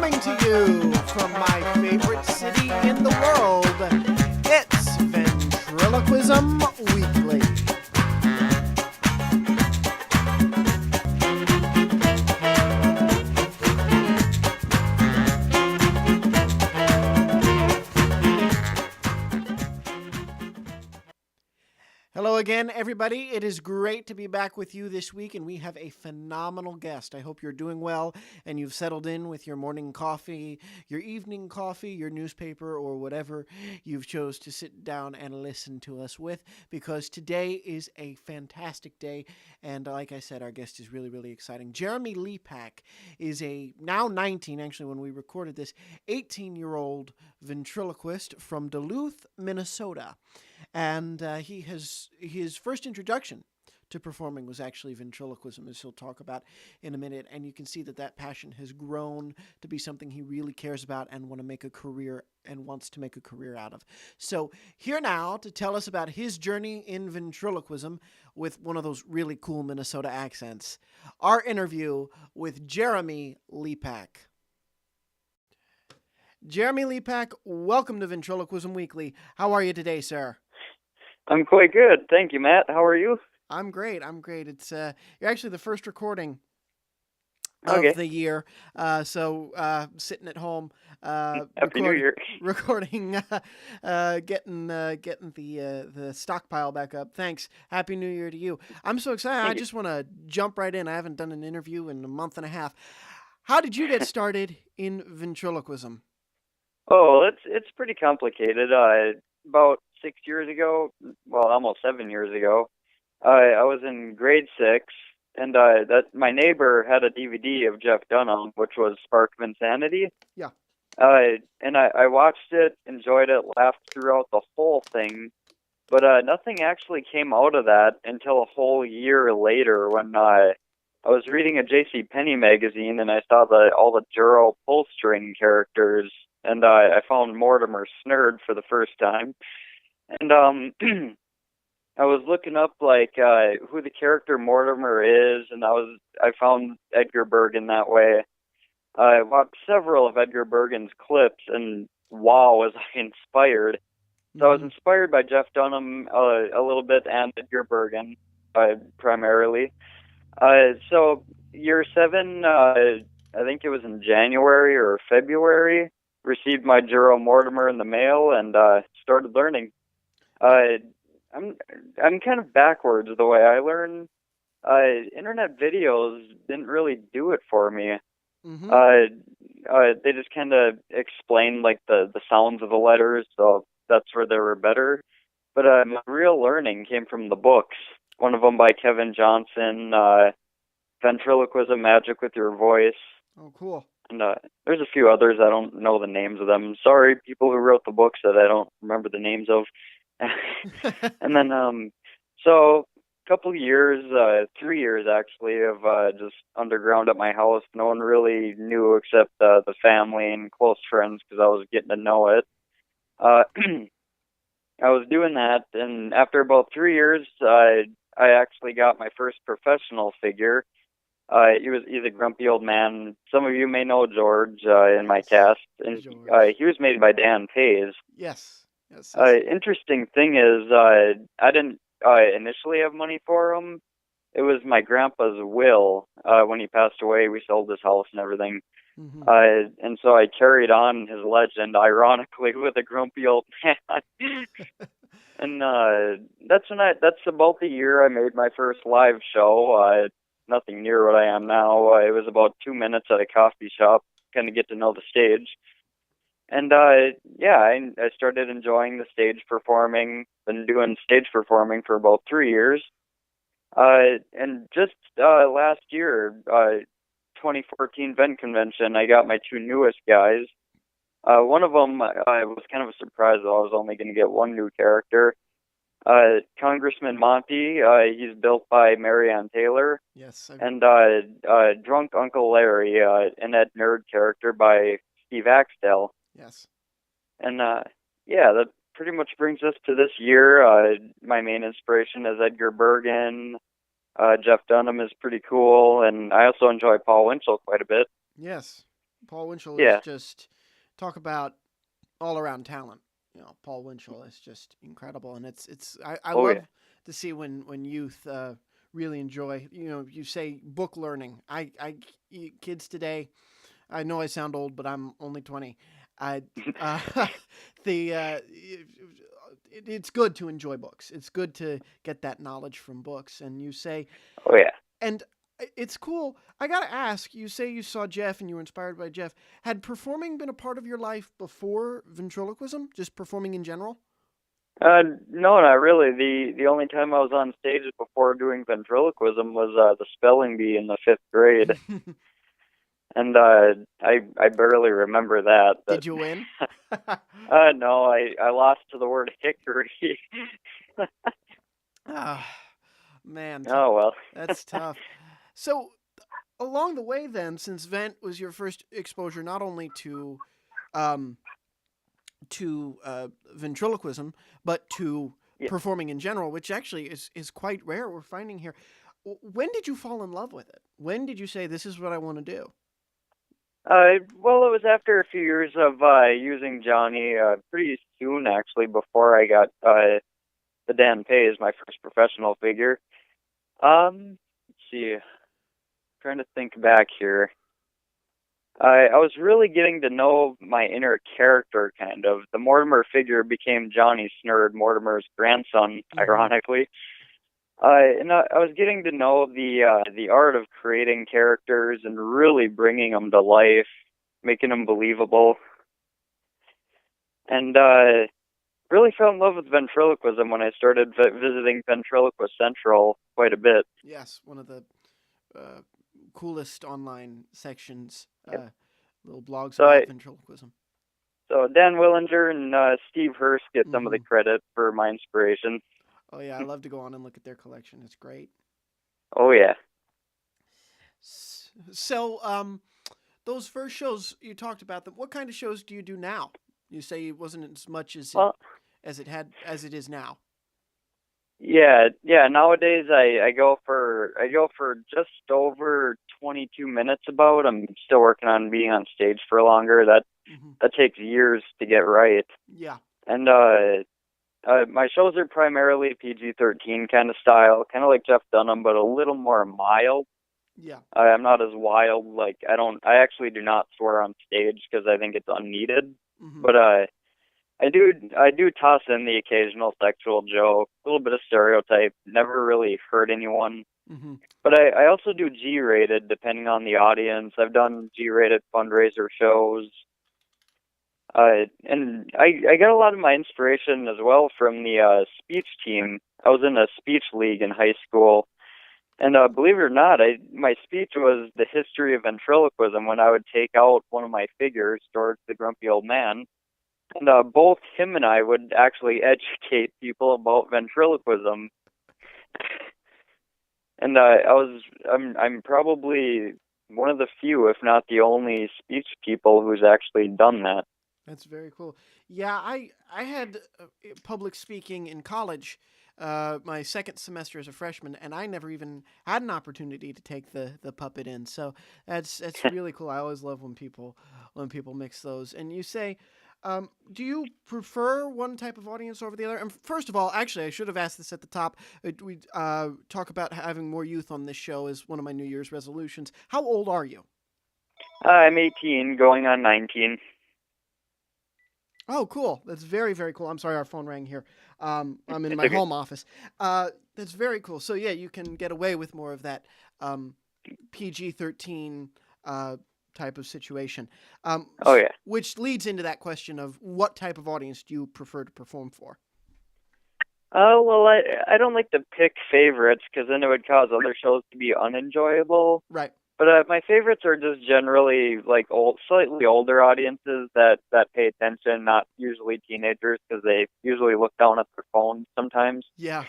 Coming to you from my favorite city in the world, it's Ventriloquism Weekly. Hello again, everybody. It is great to be back with you this week, and we have a phenomenal guest. I hope you're doing well and you've settled in with your morning coffee, your evening coffee, your newspaper, or whatever you've chose to sit down and listen to us with, because today is a fantastic day, and like I said, our guest is really, really exciting. Jeremy Lepak is a now 19, actually, when we recorded this, 18-year-old ventriloquist from Duluth, Minnesota. And his first introduction to performing was actually ventriloquism, as he'll talk about in a minute. And you can see that passion has grown to be something he really cares about and wants to make a career out of. So here now to tell us about his journey in ventriloquism with one of those really cool Minnesota accents, our interview with Jeremy Lepak. Jeremy Lepak, welcome to Ventriloquism Weekly. How are you today, sir? I'm quite good. Thank you, Matt. How are you? I'm great. It's you're actually the first recording Okay. of the year. So sitting at home, Happy New Year. recording, getting the stockpile back up. Thanks. Happy New Year to you. I'm so excited. I just want to jump right in. I haven't done an interview in a month and a half. How did you get started in ventriloquism? Oh, it's pretty complicated. About 6 years ago, well, almost 7 years ago, I was in grade 6, and my neighbor had a DVD of Jeff Dunham, which was Spark of Insanity. Yeah. And I watched it, enjoyed it, laughed throughout the whole thing, but nothing actually came out of that until a whole year later when I was reading a J.C. Penney magazine, and I saw all the Juro pull string characters, and I found Mortimer Snurd for the first time. And I was looking up who the character Mortimer is, and I found Edgar Bergen that way. I watched several of Edgar Bergen's clips, and wow, was I inspired. So I was inspired by Jeff Dunham a little bit, and Edgar Bergen primarily. So year 7, I think it was in January or February, received my Juro Mortimer in the mail and started learning. I'm kind of backwards the way I learn. Internet videos didn't really do it for me. They just kind of explained the sounds of the letters, so that's where they were better. But my real learning came from the books. One of them by Kevin Johnson, Ventriloquism, Magic with Your Voice. Oh, cool. And there's a few others. I don't know the names of them. Sorry, people who wrote the books that I don't remember the names of. And then, so a couple years, 3 years actually, of just underground at my house. No one really knew except the family and close friends because I was getting to know it. I was doing that, and after about 3 years, I actually got my first professional figure. He's a grumpy old man. Some of you may know George in my cast, and he was made by Dan Pays. Yes. Interesting thing is, I didn't initially have money for him. It was my grandpa's will. When he passed away, we sold his house and everything. And so I carried on his legend, ironically, with a grumpy old man. And that's about the year I made my first live show. Nothing near what I am now. It was about 2 minutes at a coffee shop, kind of get to know the stage. And I started enjoying the stage performing. Been doing stage performing for about 3 years. And just last year, 2014 Ven Convention, I got my 2 newest guys. One of them was kind of a surprise, though. I was only going to get 1 new character. Congressman Monty, he's built by Marianne Taylor. Yes. And Drunk Uncle Larry, an Ed Nerd character by Steve Axtell. Yes. And that pretty much brings us to this year. My main inspiration is Edgar Bergen. Jeff Dunham is pretty cool, and I also enjoy Paul Winchell quite a bit. Yes. Paul Winchell is Yeah. just talk about all around talent. Paul Winchell is just incredible, and I Oh yeah. love to see when youth really enjoy. You say book learning. Kids today. I know I sound old, but I'm only 20. I uh, the it's good to enjoy books. It's good to get that knowledge from books. And you say, Oh yeah. and it's cool. I gotta ask. You say you saw Jeff and you were inspired by Jeff. Had performing been a part of your life before ventriloquism? Just performing in general? No, not really. The only time I was on stage before doing ventriloquism was the spelling bee in the 5th grade, and I barely remember that. But Did you win? no, I lost to the word hickory. Ah, man, Oh well. that's tough. So along the way, then, since Vent was your first exposure, not only um, to ventriloquism, but to Yeah. performing in general, which actually is quite rare. We're finding here. When did you fall in love with it? When did you say this is what I want to do? Well, it was after a few years of using Johnny. Pretty soon, actually, before I got the Dan Pay as my first professional figure. Let's see. Trying to think back here. I was really getting to know my inner character, kind of. The Mortimer figure became Johnny Snurd, Mortimer's grandson, Mm-hmm. ironically. And I was getting to know the art of creating characters and really bringing them to life, making them believable, and really fell in love with ventriloquism when I started visiting Ventriloquist Central quite a bit. Yes, one of the uh, coolest online sections, Yep. little blogs So about ventriloquism. Dan Willinger and Steve Hurst get some of the Mm-hmm. credit for my inspiration. Oh yeah, I love to go on and look at their collection. It's great. Oh yeah. So, those first shows you talked about them. What kind of shows do you do now? You say it wasn't as much Well, as it is now. yeah. Nowadays, I go for just over 22 minutes. About. I'm still working on being on stage for longer. Mm-hmm. That takes years to get right. Yeah. And my shows are primarily PG-13 kind of style, kind of like Jeff Dunham, but a little more mild. Yeah. I'm not as wild. Like I actually do not swear on stage because I think it's unneeded. Mm-hmm. But I do toss in the occasional sexual joke, a little bit of stereotype. Never really hurt anyone. Mm-hmm. But I also do G-rated depending on the audience. I've done G-rated fundraiser shows. And I got a lot of my inspiration as well from the speech team. I was in a speech league in high school, and believe it or not, my speech was the history of ventriloquism when I would take out one of my figures, George the Grumpy Old Man, and both him and I would actually educate people about ventriloquism. And I'm probably one of the few, if not the only, speech people who's actually done that. That's very cool. Yeah, I had public speaking in college, my second semester as a freshman, and I never even had an opportunity to take the puppet in. So that's really cool. I always love when people mix those. And you say, do you prefer one type of audience over the other? And first of all, actually, I should have asked this at the top. We talk about having more youth on this show as one of my New Year's resolutions. How old are you? I'm 18, going on 19. Oh, cool. That's very, very cool. I'm sorry, our phone rang here. I'm in It's my okay. home office. That's very cool. So, yeah, you can get away with more of that PG-13 type of situation. Oh yeah. Which leads into that question of what type of audience do you prefer to perform for? Well, I don't like to pick favorites because then it would cause other shows to be unenjoyable. Right. But my favorites are just generally like slightly older audiences that pay attention, not usually teenagers because they usually look down at their phones sometimes. Yeah.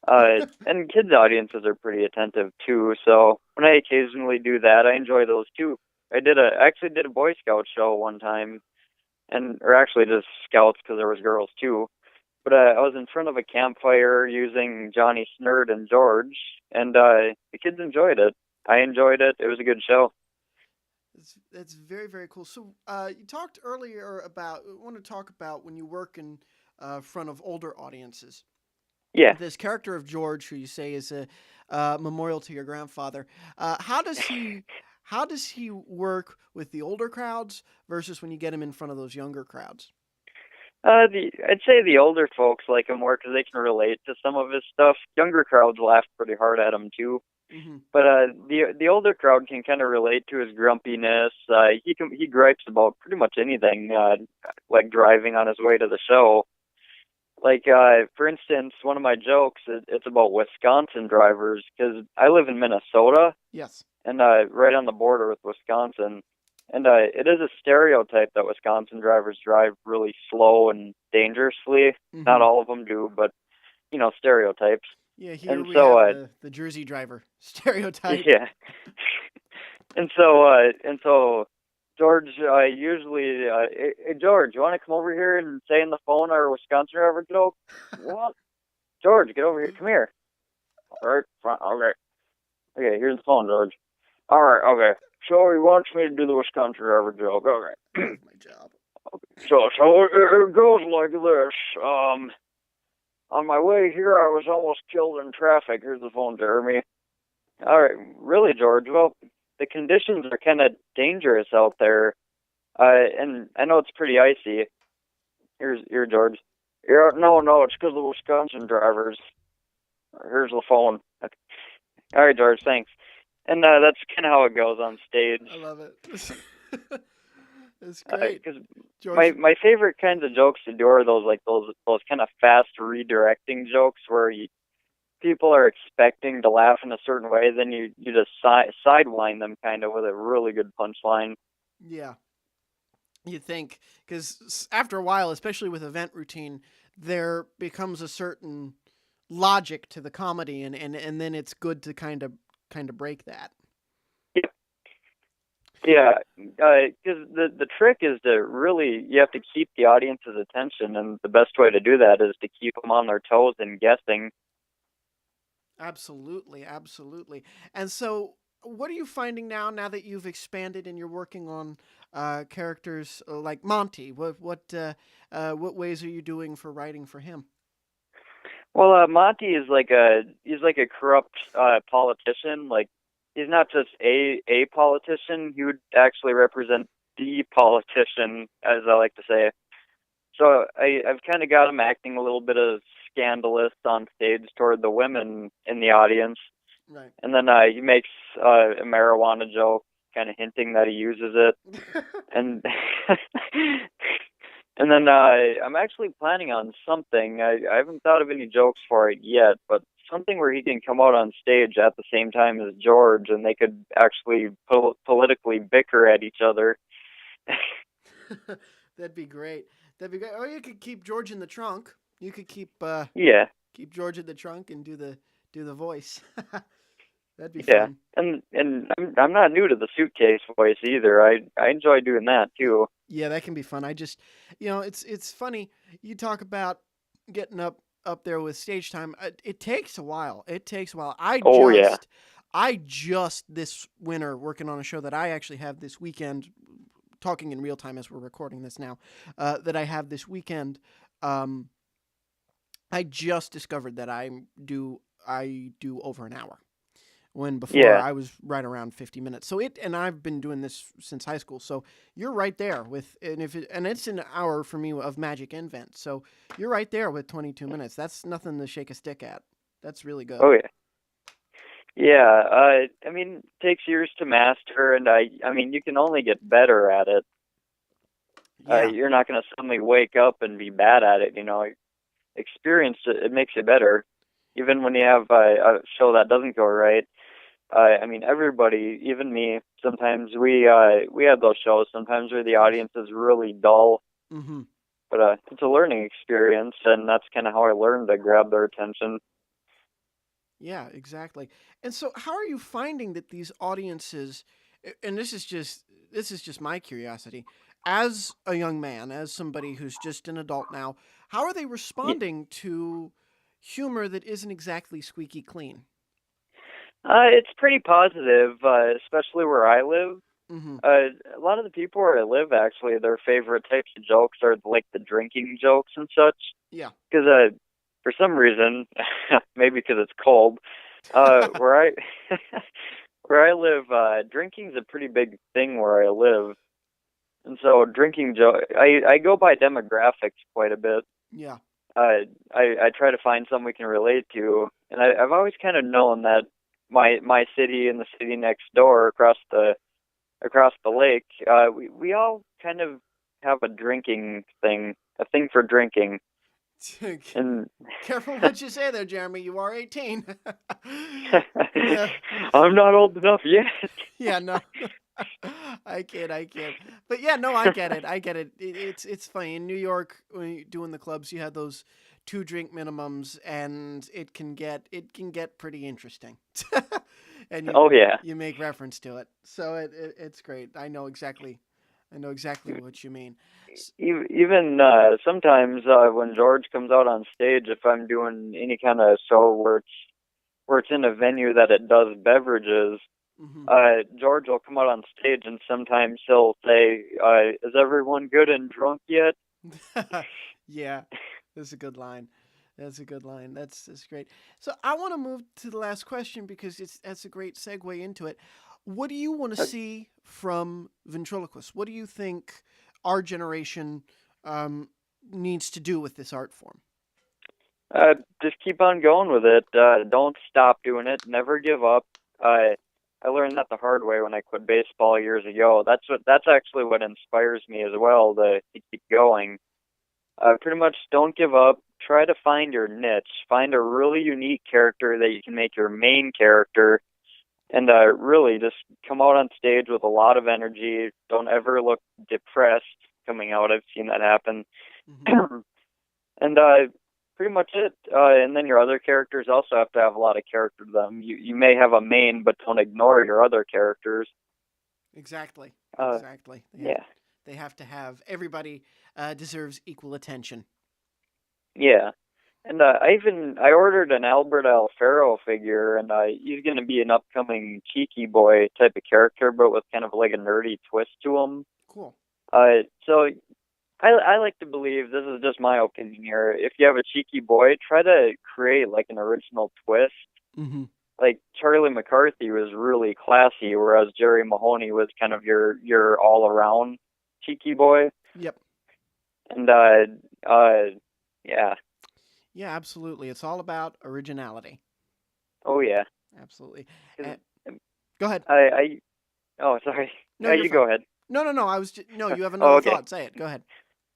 And kids' audiences are pretty attentive too. So when I occasionally do that, I enjoy those too. I actually did a Boy Scout show one time, or actually just Scouts because there was girls too. But I was in front of a campfire using Johnny Snurd and George, and the kids enjoyed it. I enjoyed it. It was a good show. That's very, very cool. So, you talked earlier about. I want to talk about when you work in front of older audiences. Yeah. This character of George, who you say is a memorial to your grandfather. How does he? How does he work with the older crowds versus when you get him in front of those younger crowds? I'd say the older folks like him more because they can relate to some of his stuff. Younger crowds laugh pretty hard at him too. Hmm. But the older crowd can kind of relate to his grumpiness. He gripes about pretty much anything, like driving on his way to the show. Like for instance, one of my jokes it's about Wisconsin drivers because I live in Minnesota Yes. and right on the border with Wisconsin, and it is a stereotype that Wisconsin drivers drive really slow and dangerously. Not Hmm. all of them do, but stereotypes. Yeah. Here And we so have the Jersey driver stereotype. yeah. And so George usually, hey George, you want to come over here and say in the phone our Wisconsin driver joke? What? George, get over here. Come here. All right, fine. Okay. Okay, here's the phone, George. All right, okay. So he wants me to do the Wisconsin driver joke. Okay. That's my job. So it goes like this. On my way here, I was almost killed in traffic. Here's the phone, Jeremy. All right, really, George? Well, the conditions are kind of dangerous out there, and I know it's pretty icy. Here, George. Yeah, no, it's because the Wisconsin drivers. Here's the phone. Okay. All right, George, thanks. And that's kind of how it goes on stage. I love it. It's great, Because my George. my favorite kinds of jokes to do are those kind of fast redirecting jokes where people are expecting to laugh in a certain way, then you just sideline them kind of with a really good punchline. Yeah, you think because after a while, especially with event routine, there becomes a certain logic to the comedy, and then it's good to kind of break that. Yeah, because the trick is to really you have to keep the audience's attention, and the best way to do that is to keep them on their toes and guessing. Absolutely, absolutely. And so, what are you finding now that you've expanded and you're working on characters like Monty? What ways are you doing for writing for him? Well, Monty is he's like a corrupt politician. Like he's not just a politician; he would actually represent the politician, as I like to say. So I've kind of got him acting a little bit of scandalous on stage toward the women in the audience, Right. and then he makes a marijuana joke, kind of hinting that he uses it, and and then I'm actually planning on something. I haven't thought of any jokes for it yet, but something where he can come out on stage at the same time as George, and they could actually politically bicker at each other. That'd be great. That'd be great. Or you could keep George in the trunk. You could Yeah, keep George in the trunk and do the voice. That'd be yeah, fun. and I'm not new to the suitcase voice either. I enjoy doing that too. Yeah, that can be fun. I just, it's funny. You talk about getting up there with stage time. It takes a while. It takes a while. Oh yeah, I just this winter working on a show that I actually have this weekend. Talking in real time as we're recording this now, that I have this weekend. Um, I just discovered that I do over an hour when before yeah. I was right around 50 minutes. So and I've been doing this since high school. So you're right there with and it's an hour for me of magic invent. So you're right there with 22 minutes. That's nothing to shake a stick at. That's really good. Oh yeah. Yeah, I mean, it takes years to master, and I mean, you can only get better at it. Yeah. You're not going to suddenly wake up and be bad at it. Experience it makes you better. Even when you have a show that doesn't go right. I mean, everybody, even me, sometimes we have those shows. Sometimes where the Of course. audience is really dull, Mhm. but it's a learning experience, and that's kind of how I learned to grab their attention. Yeah, exactly. And so how are you finding that these audiences and this is just my curiosity as a young man, as somebody who's just an adult now, how are they responding to humor that isn't exactly squeaky clean? It's pretty positive, especially where I live. Mm-hmm. A lot of the people where I live, actually, their favorite types of jokes are like the drinking jokes and such. Yeah. Because for some reason, maybe because it's cold, where I where I live, drinking's a pretty big thing where I live, and so drinking joke. I go by demographics quite a bit. Yeah. I try to find some we can relate to, and I've always kind of known that my city and the city next door across the lake, we all kind of have a drinking thing, a thing for drinking, and Careful what you say there, Jeremy. You are 18. Yeah. I'm not old enough yet. Yeah, no. I kid, I kid. But yeah, no, I get it. I get it. It's funny. In New York, when you're doing the clubs, you have those 2 drink minimums, and it can get pretty interesting. And Oh yeah, you make reference to it. So it's great. I know exactly what you mean. even sometimes when George comes out on stage, if I'm doing any kind of show where it's in a venue that it does beverages, Hmm. George will come out on stage and sometimes he'll say, "Is everyone good and drunk yet?" Yeah, that's a good line. That's a good line. That's great. So I want to move to the last question because that's a great segue into it. What do you want to Uh, see from ventriloquists? What do you think our generation um, needs to do with this art form? just keep on going with it. Don't stop doing it. Never give up. I learned that the hard way when I quit baseball years ago. That's actually what inspires me as well to keep going. Pretty much don't give up. Try to find your niche. Find a really unique character that you can make your main character, and really just come out on stage with a lot of energy. Don't ever look depressed coming out. I've seen that happen. Hmm. And pretty much it. And then your other characters also have to have a lot of character to them. You may have a main, but don't ignore your other characters. Exactly. Uh, Exactly. yeah, They have to have everybody deserves equal attention. yeah. And I ordered an Albert Alfaro figure, and he's going to be an upcoming cheeky boy type of character, but with kind of like a nerdy twist to him. Cool. So I like to believe, this is just my opinion here, if you have a cheeky boy, try to create like an original twist. Hmm. Like Charlie McCarthy was really classy, whereas Jerry Mahoney was kind of your all around cheeky boy. Yep. And yeah, Yeah, absolutely. It's all about originality. oh yeah. Absolutely. 'Cause, Uh, Go ahead. I oh sorry. No, you're You fine. go ahead. No, no. No. You have Oh another okay. thought. Say it. Go ahead.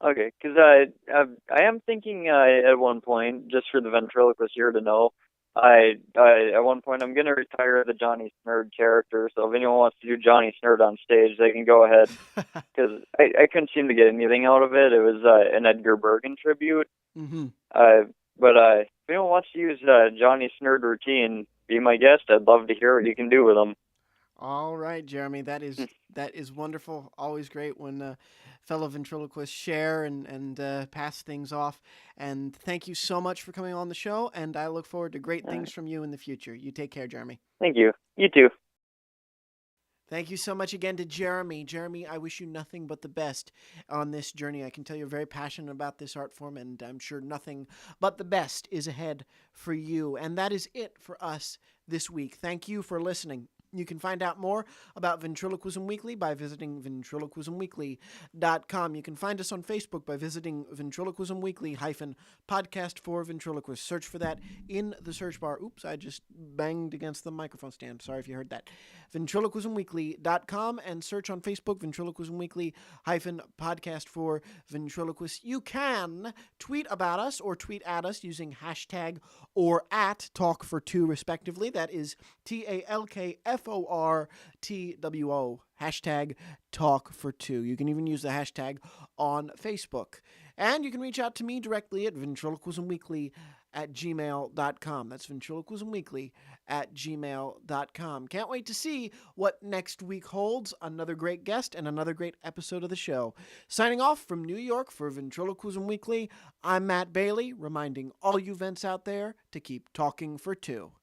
Okay, because I am thinking at one point, just for the ventriloquist here to know, I at one point I'm gonna retire the Johnny Snurd character. So if anyone wants to do Johnny Snurd on stage, they can go ahead. Because I couldn't seem to get anything out of it. It was an Edgar Bergen tribute. Hmm. Uh, but if anyone wants to use Johnny Snurd routine, be my guest. I'd love to hear what you can do with them. All right, Jeremy. That is wonderful. Always great when fellow ventriloquists share and pass things off. And thank you so much for coming on the show. And I look forward to great things from you in the future. You take care, Jeremy. Thank you. You too. Thank you so much again to Jeremy. Jeremy, I wish you nothing but the best on this journey. I can tell you're very passionate about this art form, and I'm sure nothing but the best is ahead for you. And that is it for us this week. Thank you for listening. You can find out more about Ventriloquism Weekly by visiting ventriloquismweekly.com. You can find us on Facebook by visiting Ventriloquism Weekly podcast for ventriloquists. Search for that in the search bar. Oops, I just banged against the microphone stand. Sorry if you heard that. Ventriloquismweekly.com and search on Facebook Ventriloquism Weekly podcast for ventriloquists. You can tweet about us or tweet at us using hashtag or at talk4two respectively. That is TALKFORTWO. Hashtag talk4two. You can even use the hashtag on Facebook. And you can reach out to me directly at ventriloquismweekly@gmail.com. That's ventriloquismweekly@gmail.com. Can't wait to see what next week holds. Another great guest and another great episode of the show. Signing off from New York for Ventriloquism Weekly, I'm Matt Bailey, reminding all you vents out there to keep talking for two.